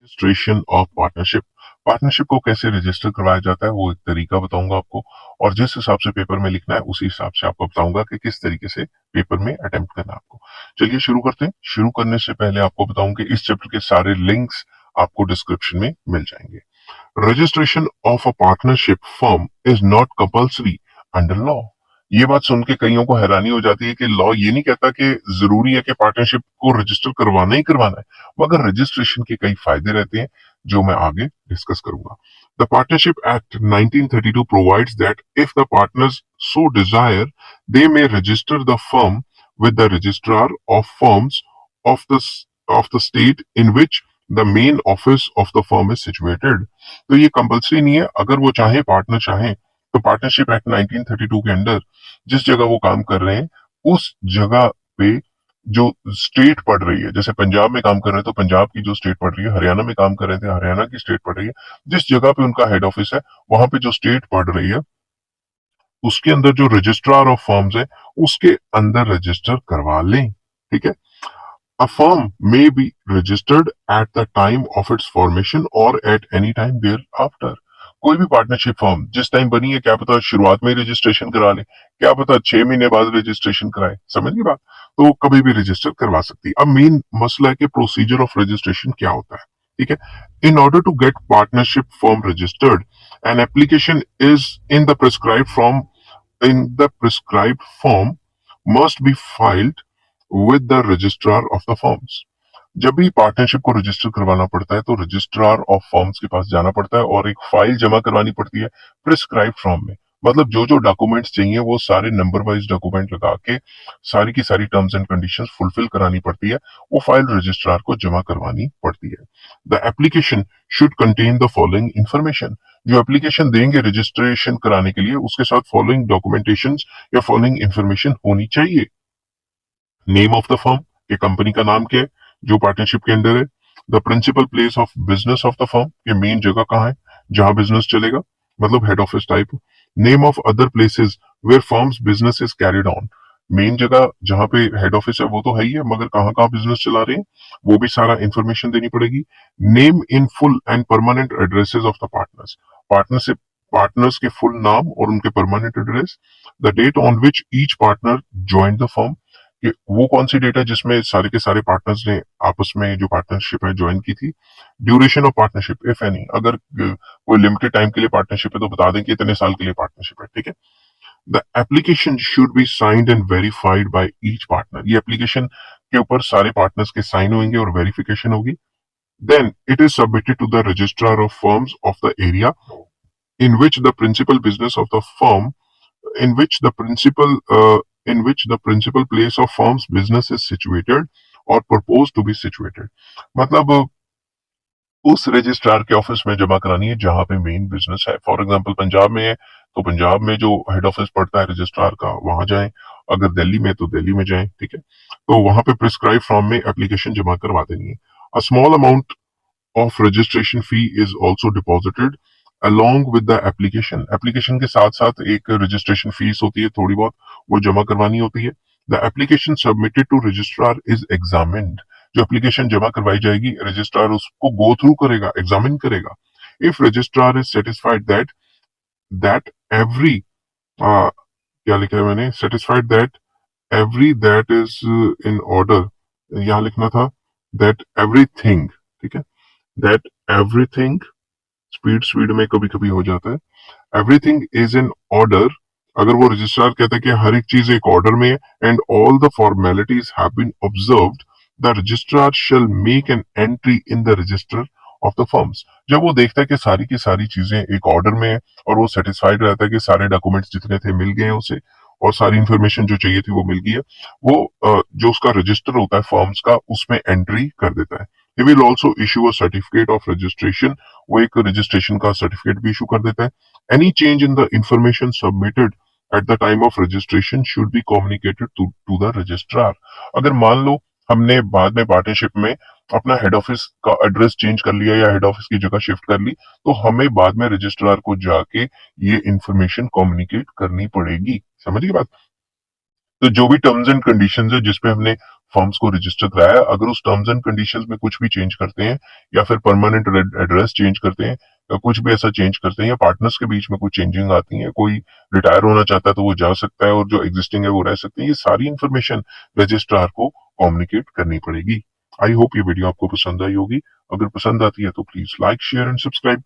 Registration of partnership. Partnership को कैसे register करवाया जाता है वो एक तरीका बताऊंगा आपको, और जिस हिसाब से पेपर में लिखना है उसी हिसाब से आपको बताऊंगा कि किस तरीके से पेपर में अटेम्प्ट करना है आपको। चलिए शुरू करते हैं। शुरू करने से पहले आपको बताऊं कि इस चैप्टर के सारे लिंक्स आपको डिस्क्रिप्शन में मिल जाएंगे। Registration of a partnership firm is not compulsory under law. ये बात सुन के कईयों को हैरानी हो जाती है कि लॉ ये नहीं कहता कि जरूरी है कि पार्टनरशिप को रजिस्टर करवाना ही करवाना है, मगर रजिस्ट्रेशन के कई फायदे रहते हैं जो मैं आगे डिस्कस करूंगा। The partnership act 1932 provides that if the partners so Dzire they may register the firm with the registrar of firms of the state in which the main office of the firm is situated। तो ये compulsory नहीं है, अगर वो चाहे partner चाहे तो partnership act 1932 के अंदर जिस जगह वो काम कर रहे हैं उस जगह पे जो स्टेट पड़ रही है, जैसे पंजाब में काम कर रहे हैं तो पंजाब की जो स्टेट पड़ रही है, हरियाणा में काम कर रहे थे हरियाणा की स्टेट पड़ रही है, जिस जगह पे उनका हेड ऑफिस है वहां पे जो स्टेट पड़ रही है उसके अंदर जो रजिस्ट्रार ऑफ फर्म्स है उसके अंदर रजिस्टर करवा लें। ठीक है। A firm may be registered at the time of its formation और एट एनी टाइम देयर आफ्टर। कोई भी पार्टनरशिप फर्म जिस टाइम बनी है क्या पता शुरुआत में ही रजिस्ट्रेशन करा ले, क्या पता 6 महीने बाद रजिस्ट्रेशन कराए, समझ गई बात, तो कभी भी रजिस्टर करवा सकती है। अब मेन मसला है कि प्रोसीजर ऑफ रजिस्ट्रेशन क्या होता है। ठीक है। In order to get partnership firm registered an application is in the prescribed form must be filed with the registrar of the firms। जब भी पार्टनरशिप को रजिस्टर करवाना पड़ता है तो रजिस्ट्रार ऑफ फर्म्स के पास जाना पड़ता है और एक फाइल जमा करवानी पड़ती है प्रिस्क्राइब फॉर्म में। मतलब जो जो डॉक्यूमेंट्स चाहिए वो सारे नंबर वाइज डॉक्यूमेंट लगा के सारी की सारी टर्म्स एंड कंडीशंस फुलफिल करानी पड़ती है, वो फाइल रजिस्ट्रार को जमा करवानी पड़ती है। The application should contain the following information. जो एप्लीकेशन देंगे रजिस्ट्रेशन कराने के लिए उसके साथ फॉलोइंग डॉक्यूमेंटेशन या फॉलोइंग इंफॉर्मेशन होनी चाहिए। नेम ऑफ द फर्म, के कंपनी का नाम क्या है जो पार्टनरशिप के अंदर है। The principal place of business of the firm, के मेन जगह कहाँ है जहां बिजनेस चलेगा, मतलब head office type. Name of other places where firms business is carried on, main जगह जहां पे हेड ऑफिस है वो तो है ही है, मगर कहाँ कहाँ बिजनेस चला रहे हैं वो भी सारा इंफॉर्मेशन देनी पड़ेगी। Name in full and permanent addresses of the partners, partnership partners के फुल नाम और उनके permanent address. The date on which each partner join the firm, कि वो कौन सी डेट है जिसमें सारे के सारे पार्टनर्स ने आपस में जो पार्टनरशिप है ज्वाइन की थी। Duration of partnership if any, अगर कोई लिमिटेड टाइम के लिए पार्टनरशिप है तो बता दें कि इतने साल के लिए पार्टनरशिप है। ठीक है। The application should be signed and verified by each partner, ये एप्लीकेशन के ऊपर सारे पार्टनर्स के साइन होंगे और वेरिफिकेशन होगी। Then it is submitted to the registrar of firms of the area in which the principal business of the firm in which the principal place of firm's business is situated or proposed to be situated। मतलब उस registrar के office में जमा करानी है जहां पे main business है। फॉर एग्जांपल पंजाब में है तो पंजाब में जो हेड ऑफिस पड़ता है रजिस्ट्रार का वहां जाएं, अगर दिल्ली में तो दिल्ली में जाएं। ठीक है। तो वहां पे प्रिस्क्राइब फॉर्म में एप्लीकेशन जमा करवा देनी है। A small amount of registration fee is also deposited along with the application। Application के साथ साथ एक रजिस्ट्रेशन फीस होती है थोड़ी बहुत, वो जमा करवानी होती है। The application submitted to registrar is examined, जो एप्लीकेशन जमा करवाई जाएगी रजिस्ट्रार उसको गो थ्रू करेगा, एग्जामिन करेगा। If registrar is satisfied that that every क्या लिखा है मैंने, satisfied that every that is in order, यहां लिखना था दैट एवरीथिंग। ठीक है। दैट एवरीथिंग, स्पीड स्पीड में कभी कभी हो जाता है, एवरीथिंग इज इन ऑर्डर, अगर वो रजिस्ट्रार कहता है कि हर एक चीज एक ऑर्डर में है and all the formalities have been observed, the registrar shall make an entry in the register of the firms. जब वो देखता है कि सारी की सारी चीजें एक ऑर्डर में है और वो सेटिस्फाइड रहता है कि सारे डॉक्यूमेंट्स जितने थे मिल गए हैं उसे और सारी इंफॉर्मेशन जो चाहिए थी वो मिल गई है, वो जो उसका रजिस्टर होता है फर्म्स का उसमें एंट्री कर देता है। He will also issue a certificate of registration, वो एक रजिस्ट्रेशन का सर्टिफिकेट भी इशू कर देता है। Any change in the information submitted at the time of registration should be communicated to the registrar। अगर मान लो हमने बाद में पार्टनरशिप में अपना हेड ऑफिस का एड्रेस चेंज कर लिया या हेड ऑफिस की जगह शिफ्ट कर ली तो हमें बाद में रजिस्ट्रार को जाके ये इंफॉर्मेशन कम्युनिकेट करनी पड़ेगी, समझिए बात। तो जो भी टर्म्स एंड कंडीशंस है जिसपे हमने फर्म्स को रजिस्टर कराया, अगर उस टर्म्स एंड कंडीशंस में कुछ भी चेंज करते हैं या फिर परमानेंट एड्रेस चेंज करते हैं या कुछ भी ऐसा चेंज करते हैं या पार्टनर्स के बीच में कुछ चेंजिंग आती है, कोई रिटायर होना चाहता है तो वो जा सकता है और जो एग्जिस्टिंग है वो रह सकते हैं, ये सारी इंफॉर्मेशन रजिस्ट्रार को कम्युनिकेट करनी पड़ेगी। आई होप ये वीडियो आपको पसंद आई होगी। अगर पसंद आती है तो please like share and subscribe.